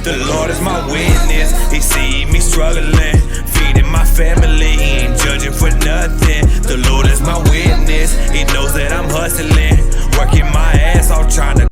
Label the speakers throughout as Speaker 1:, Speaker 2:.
Speaker 1: The Lord is my witness. He see me struggling, feeding my family, ain't judging for nothing. The Lord is my witness. He knows that I'm hustling, working my ass off trying to.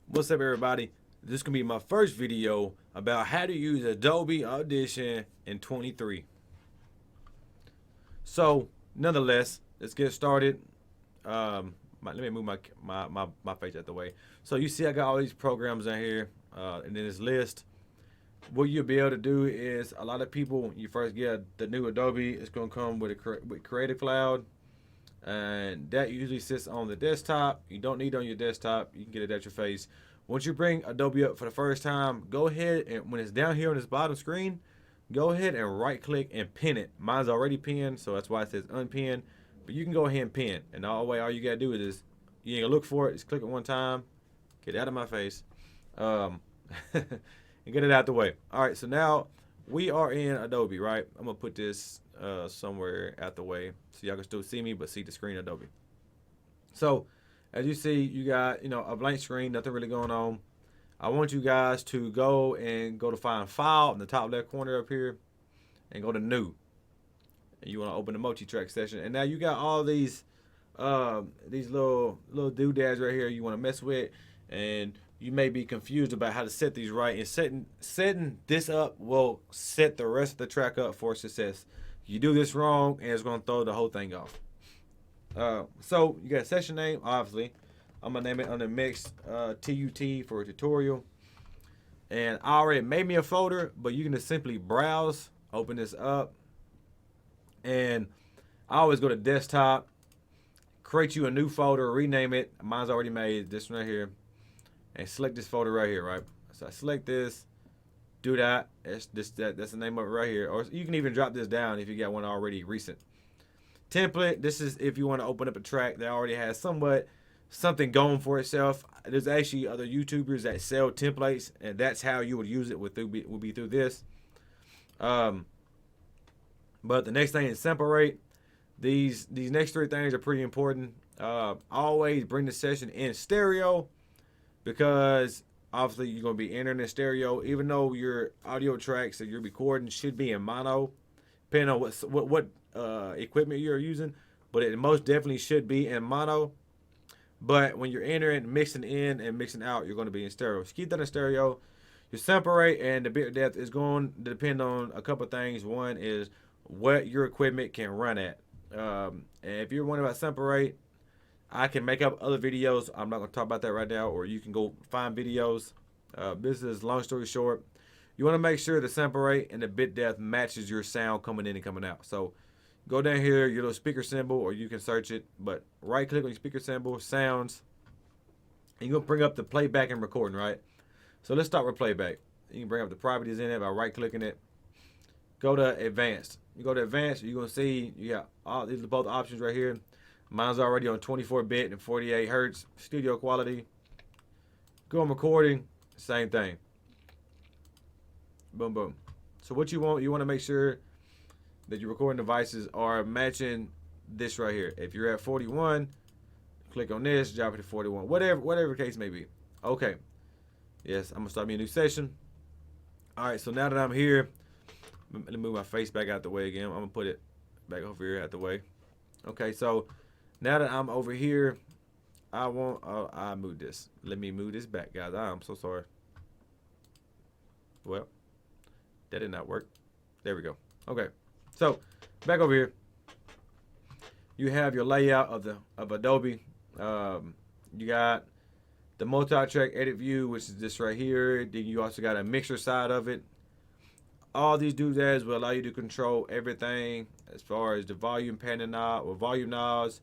Speaker 2: What's up, everybody? This is gonna be my first video about how to use Adobe Audition in 23. So, nonetheless, let's get started. Let me move my face out the way. So you see, I got all these programs in here, and then this list. What you'll be able to do is, a lot of people, when you first get the new Adobe, it's gonna come with Creative Cloud, and that usually sits on the desktop. You don't need it on your desktop. You can get it at your face. Once you bring Adobe up for the first time, go ahead and when it's down here on this bottom screen, go ahead and right click and pin it. Mine's already pinned, so that's why it says unpin. But you can go ahead and pin. And all you gotta do is you ain't gonna look for it, just click it one time, get it out of my face, and get it out the way. Alright, so now we are in Adobe, right? I'm gonna put this somewhere out the way so y'all can still see me but see the screen Adobe. So as you see, you got, a blank screen, nothing really going on. I want you guys to go to find File in the top left corner up here and go to New. And you want to open the multi-track session. And now you got all these little doodads right here you want to mess with, and you may be confused about how to set these right. And setting this up will set the rest of the track up for success. You do this wrong, and it's going to throw the whole thing off. So you got a session name, obviously. I'm gonna name it under mix TUT for a tutorial. And I already made me a folder, but you can just simply browse, open this up, and I always go to desktop, create you a new folder, rename it. Mine's already made, this one right here, and select this folder right here, right? So I select this, do that. That's the name of it right here. Or you can even drop this down if you got one already recent. Template, this is if you want to open up a track that already has something going for itself. There's actually other YouTubers that sell templates, and that's how you would use it, would be through this. But the next thing is sample rate. These next three things are pretty important. Always bring the session in stereo, because obviously you're going to be entering in stereo, even though your audio tracks that you're recording should be in mono, depending on what equipment you're using, but it most definitely should be in mono. But when you're entering, mixing in and mixing out, you're going to be in stereo. So keep that in stereo. Your sample rate and the bit depth is going to depend on a couple of things. One is what your equipment can run at. And if you're wondering about sample rate, I can make up other videos. I'm not going to talk about that right now, or you can go find videos. This is, long story short, you want to make sure the sample rate and the bit depth matches your sound coming in and coming out. So go down here, your little speaker symbol, or you can search it, but right click on your speaker symbol, sounds, and you're going to bring up the playback and recording, right? So let's start with playback. You can bring up the properties in it by right clicking it. Go to advanced. You go to advanced, you're going to see you got all these are both options right here. Mine's already on 24-bit and 48 hertz studio quality. Go on recording, same thing. Boom, boom. So what you want to make sure that your recording devices are matching this right here. If you're at 41, click on this, drop it to 41, whatever case may be. Okay. Yes, I'm gonna start me a new session. All right, so now that I'm here, let me move my face back out the way again. I'm gonna put it back over here out the way. Okay, so now that I'm over here, I move this. Let me move this back, guys. I'm so sorry. Well, that did not work. There we go. Okay. So back over here, you have your layout of Adobe. You got the multi-track edit view, which is this right here. Then you also got a mixer side of it. All these doodads will allow you to control everything as far as the volume panning knob or volume knobs.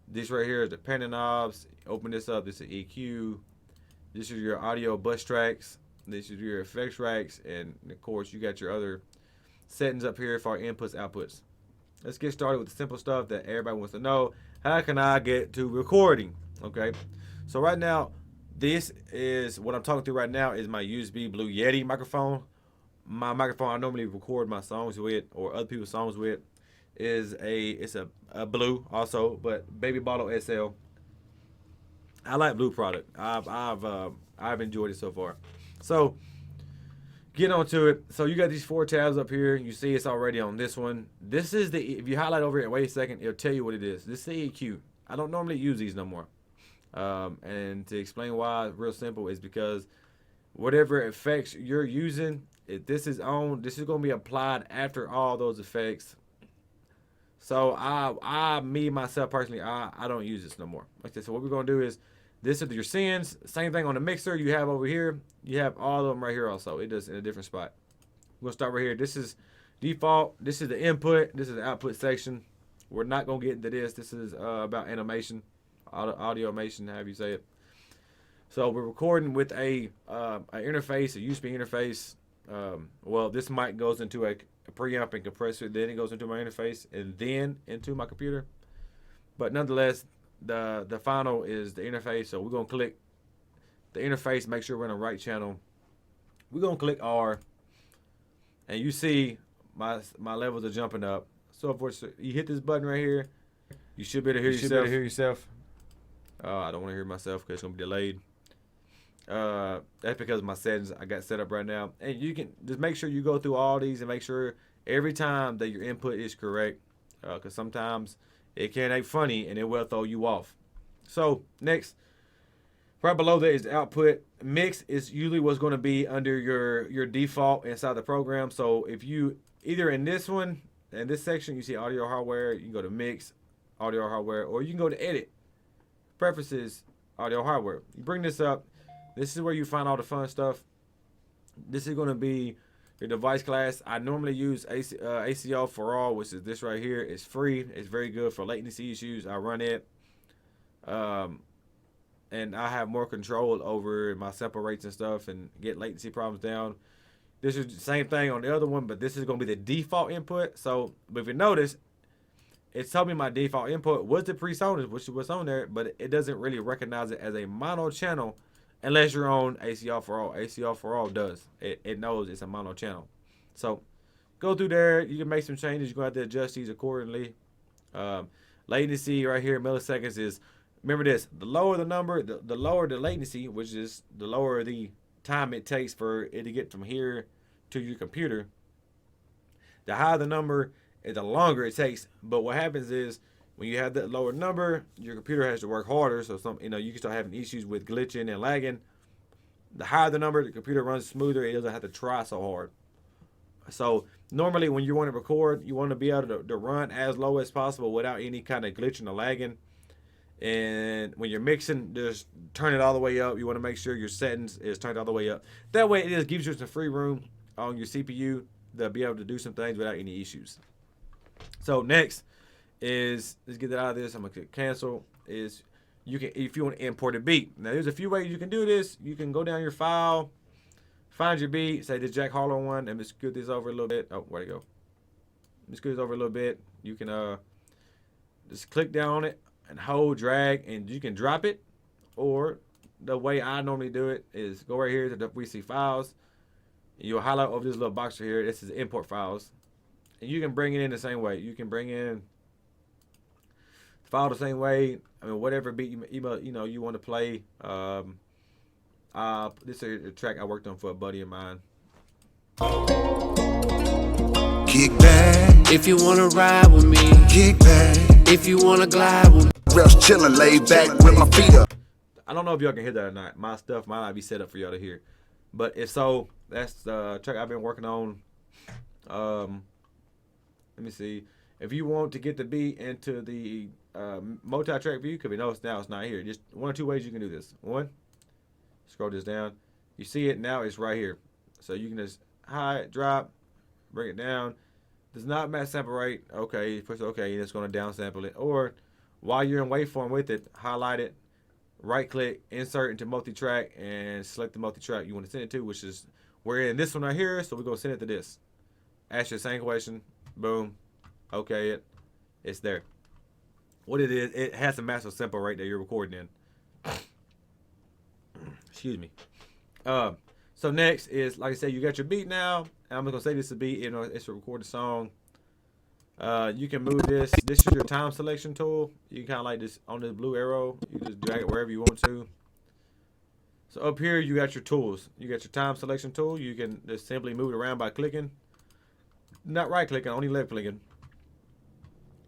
Speaker 2: This right here is the panning knobs. Open this up. This is EQ. This is your audio bus tracks. This is your effects racks, and of course you got your other settings up here for our inputs, outputs. Let's get started with the simple stuff that everybody wants to know. How can I get to recording? Okay, so right now, this is what I'm talking to right now is my USB Blue Yeti microphone. My microphone I normally record my songs with, or other people's songs with, is a Blue also, but Baby Bottle SL. I like Blue product. I've enjoyed it so far. So get onto it. So you got these 4 tabs up here. You see it's already on this one. This is the, if you highlight over here, wait a second, it'll tell you what it is. This is the EQ. I don't normally use these no more. And to explain why, real simple, is because whatever effects you're using, if this is on, this is going to be applied after all those effects. So me myself personally, I don't use this no more. Okay, so what we're going to do is, this is your sends. Same thing on the mixer you have over here. You have all of them right here also. It does in a different spot. We're going to start right here. This is default. This is the input. This is the output section. We're not going to get into this. This is about animation, audio-mation, however you say it. So we're recording with a interface, a USB interface. Well, this mic goes into a preamp and compressor. Then it goes into my interface and then into my computer. But nonetheless, the final is the interface. So we're going to click the interface, make sure we're in the right channel. We're going to click R. And you see my levels are jumping up. So if you hit this button right here, you should be able to hear yourself. I don't want to hear myself because it's going to be delayed. That's because of my settings I got set up right now. And you can just make sure you go through all these and make sure every time that your input is correct. Because sometimes it can act funny and it will throw you off. So next, right below that is the output. Mix is usually what's going to be under your default inside the program. So if you either in this one, in this section, you see audio hardware, you can go to mix, audio hardware, or you can go to edit, preferences, audio hardware. You bring this up. This is where you find all the fun stuff. This is going to be your device class. I normally use ACL for all, which is this right here. It's free. It's very good for latency issues. I run it. And I have more control over my sample rates and stuff and get latency problems down. This is the same thing on the other one, but this is going to be the default input. So if you notice, it's telling me my default input was the PreSonus, which was on there, but it doesn't really recognize it as a mono channel unless you're on ACL for all. ACL for all does. It knows it's a mono channel. So go through there. You can make some changes. You're going to have to adjust these accordingly. Latency right here, milliseconds, is, remember this, the lower the number, the lower the latency, which is the lower the time it takes for it to get from here to your computer. The higher the number, the longer it takes. But what happens is when you have that lower number, your computer has to work harder. So you can start having issues with glitching and lagging. The higher the number, the computer runs smoother. It doesn't have to try so hard. So normally when you want to record, you want to be able to run as low as possible without any kind of glitching or lagging. And when you're mixing, just turn it all the way up. You want to make sure your settings is turned all the way up. That way it just gives you some free room on your CPU to be able to do some things without any issues. So next is, let's get that out of this. I'm going to click cancel. Is you can, if you want to import a beat. Now there's a few ways you can do this. You can go down your file, find your beat, say the Jack Harlow one, and just scoot this over a little bit. Oh, where'd it go? Just scoot this over a little bit. You can just click down on it and hold, drag, and you can drop it. Or the way I normally do it is go right here to the we see files. You'll highlight over this little box right here. This is import files. And you can bring it in the same way. You can bring in the file the same way. I mean, whatever beat you want to play. This is a track I worked on for a buddy of mine.
Speaker 3: Kick back. If you wanna ride with me, kick back. If you wanna glide with me. Rest chillin', laid back with my feet up.
Speaker 2: I don't know if y'all can hear that or not. My stuff might not be set up for y'all to hear. But if so, that's the track I've been working on. Let me see. If you want to get the beat into the multi-track view, because we know now it's not here. Just one or two ways you can do this. One, scroll this down. You see it now, it's right here. So you can just hide, drop, bring it down. Does not match sample rate. Okay, push OK, and it's going to downsample it. Or while you're in waveform with it, highlight it, right click, insert into multi-track, and select the multi-track you want to send it to, which is, we're in this one right here, so we're going to send it to this. Ask your same question. Boom. Okay, it's there. What it is, it has a massive sample rate that you're recording in. Excuse me. So next is, like I said, you got your beat now. And I'm just gonna say this is a beat, it's a recorded song. You can move this. This is your time selection tool. You can kind of like this on this blue arrow. You just drag it wherever you want to. So up here, you got your tools. You got your time selection tool. You can just simply move it around by clicking. Not right clicking, only left clicking.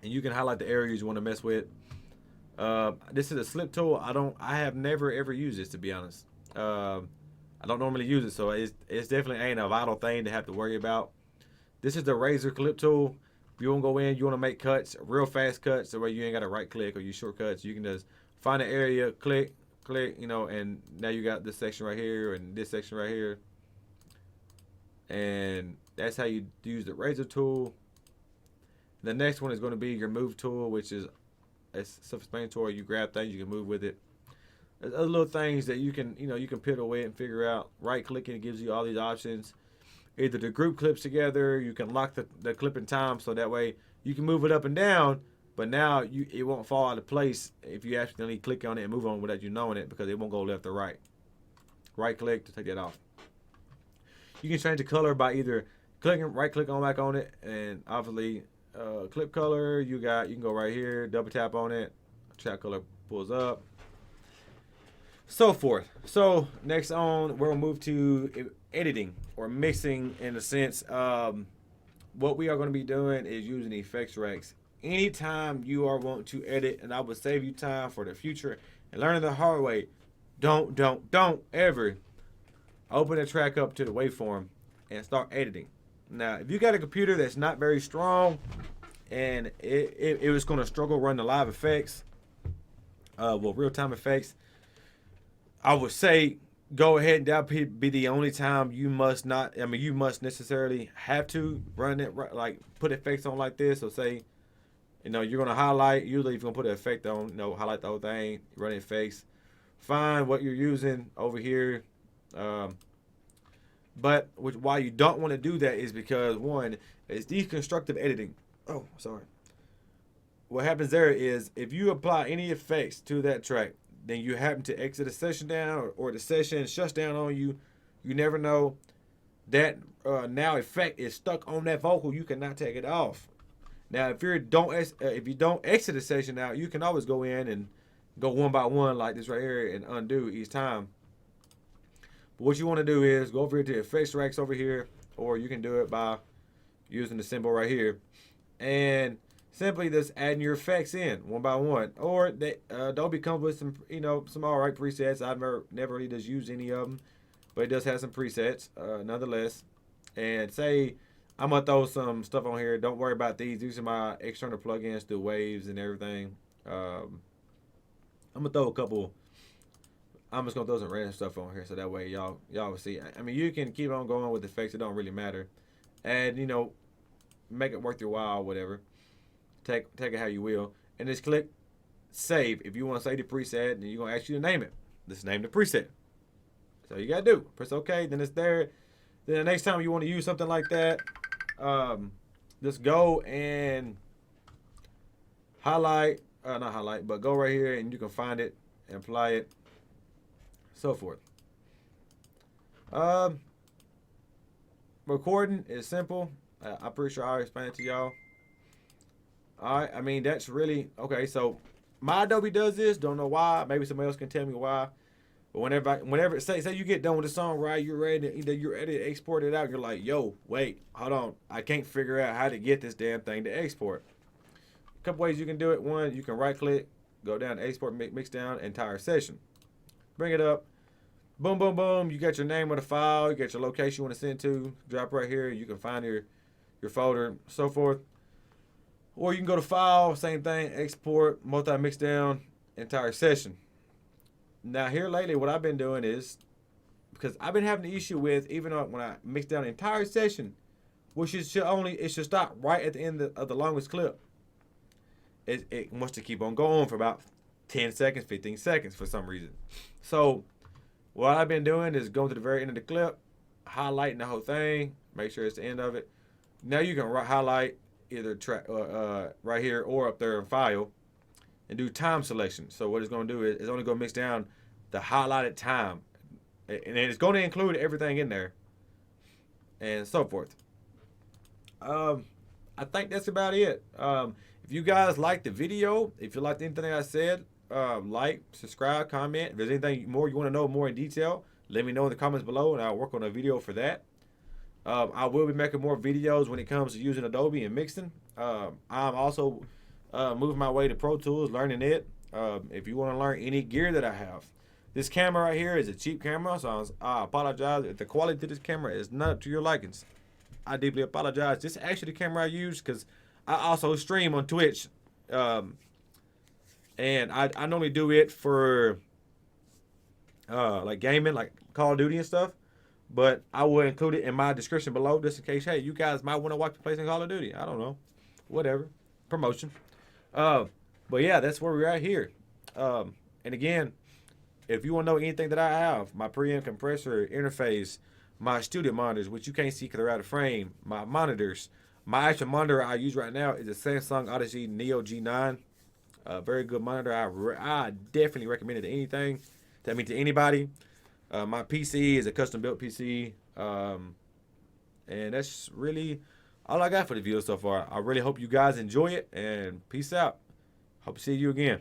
Speaker 2: And you can highlight the areas you want to mess with. This is a slip tool. I have never ever used this, to be honest. I don't normally use it, so it's definitely ain't a vital thing to have to worry about. This is the razor clip tool. If you want to go in, you want to make cuts, real fast cuts, so where you ain't got to right click or use shortcuts. You can just find an area, click, you know, and now you got this section right here and this section right here. And that's how you use the razor tool. The next one is going to be your move tool, which is a self-explanatory. You grab things, you can move with it. There's other little things that you can, you can piddle with and figure out. Right clicking, it gives you all these options. Either to group clips together, you can lock the clip in time, so that way you can move it up and down, but now it won't fall out of place if you accidentally click on it and move on without you knowing it, because it won't go left or right. Right click to take that off. You can change the color by either clicking, right click on back on it, and obviously clip color, you can go right here, double tap on it, chat color pulls up, so forth. So next on, we'll move to editing or mixing, in a sense. What we are going to be doing is using effects racks. Anytime you are wanting to edit, and I would save you time for the future and learning the hard way, don't ever open a track up to the waveform and start editing. Now, if you got a computer that's not very strong and it was going to struggle running the live effects, real-time effects, I would say go ahead, and that be the only time you must necessarily have to run it, like put effects on like this. So say, you're going to highlight, usually if you're going to put an effect on, highlight the whole thing, run effects, find what you're using over here. But why you don't want to do that is because, one, it's deconstructive editing. Oh, sorry. What happens there is if you apply any effects to that track, then you happen to exit a session down, or the session shuts down on you, you never know. That now effect is stuck on that vocal. You cannot take it off. Now, if you don't exit a session out, you can always go in and go one by one like this right here and undo each time. But what you want to do is go over here to effects racks over here, or you can do it by using the symbol right here, and simply just adding your effects in one by one. Or Adobe comes with some alright presets. I've never really just used any of them, but it does have some presets nonetheless. And say I'm gonna throw some stuff on here. Don't worry about these. These are my external plugins, the waves and everything. I'm gonna throw a couple. I'm just gonna throw some random stuff on here, so that way y'all will see. I mean, you can keep on going with effects. It don't really matter, and make it worth your while, whatever. Take it how you will, and just click save. If you want to save the preset, then you're gonna ask you to name it. Just name the preset. So you gotta do. Press OK. Then it's there. Then the next time you want to use something like that, just go and highlight. Not highlight, but go right here and you can find it and apply it. So forth. Recording is simple. I'm pretty sure I already explained it to y'all. Alright, I mean, that's really okay. So my Adobe does this. Don't know why. Maybe somebody else can tell me why. But whenever say you get done with the song, right? You're ready to export it out. You're like, yo, wait, hold on. I can't figure out how to get this damn thing to export. A couple ways you can do it. One, you can right click, go down to export, mix down entire session. Bring it up. Boom, boom, boom. You got your name of the file. You got your location you want to send to. Drop right here. You can find your folder, so forth. Or you can go to File, same thing, Export, Multi-Mix Down, entire session. Now here lately, what I've been doing is, because I've been having the issue with, even when I mix down the entire session, which it should stop right at the end of the longest clip. It wants to keep on going for about 10 seconds, 15 seconds for some reason. So what I've been doing is going to the very end of the clip, highlighting the whole thing, make sure it's the end of it. Now you can highlight either track right here or up there in File and do time selection. So what it's going to do is it's only going to mix down the highlighted time, and it's going to include everything in there and so forth. I think that's about it. If you guys like the video, if you liked anything I said, like, subscribe, comment. If there's anything more you want to know more in detail, let me know in the comments below, and I'll work on a video for that. I will be making more videos when it comes to using Adobe and mixing. I'm also moving my way to Pro Tools, learning it. If you want to learn any gear that I have. This camera right here is a cheap camera, so I apologize if the quality of this camera is not up to your likings. I deeply apologize. This is actually the camera I use because I also stream on Twitch. And I normally do it for like gaming, like Call of Duty and stuff. But I will include it in my description below just in case, hey, you guys might want to watch me play some Call of Duty. I don't know. Whatever. Promotion. But yeah, that's where we're at here. And again, if you want to know anything that I have, my preamp compressor interface, my studio monitors, which you can't see because they're out of frame, my monitors, my actual monitor I use right now is a Samsung Odyssey Neo G9. Very good monitor. I definitely recommend it to anything. I mean, to anybody. My PC is a custom built PC. And that's really all I got for the video so far. I really hope you guys enjoy it, and peace out. Hope to see you again.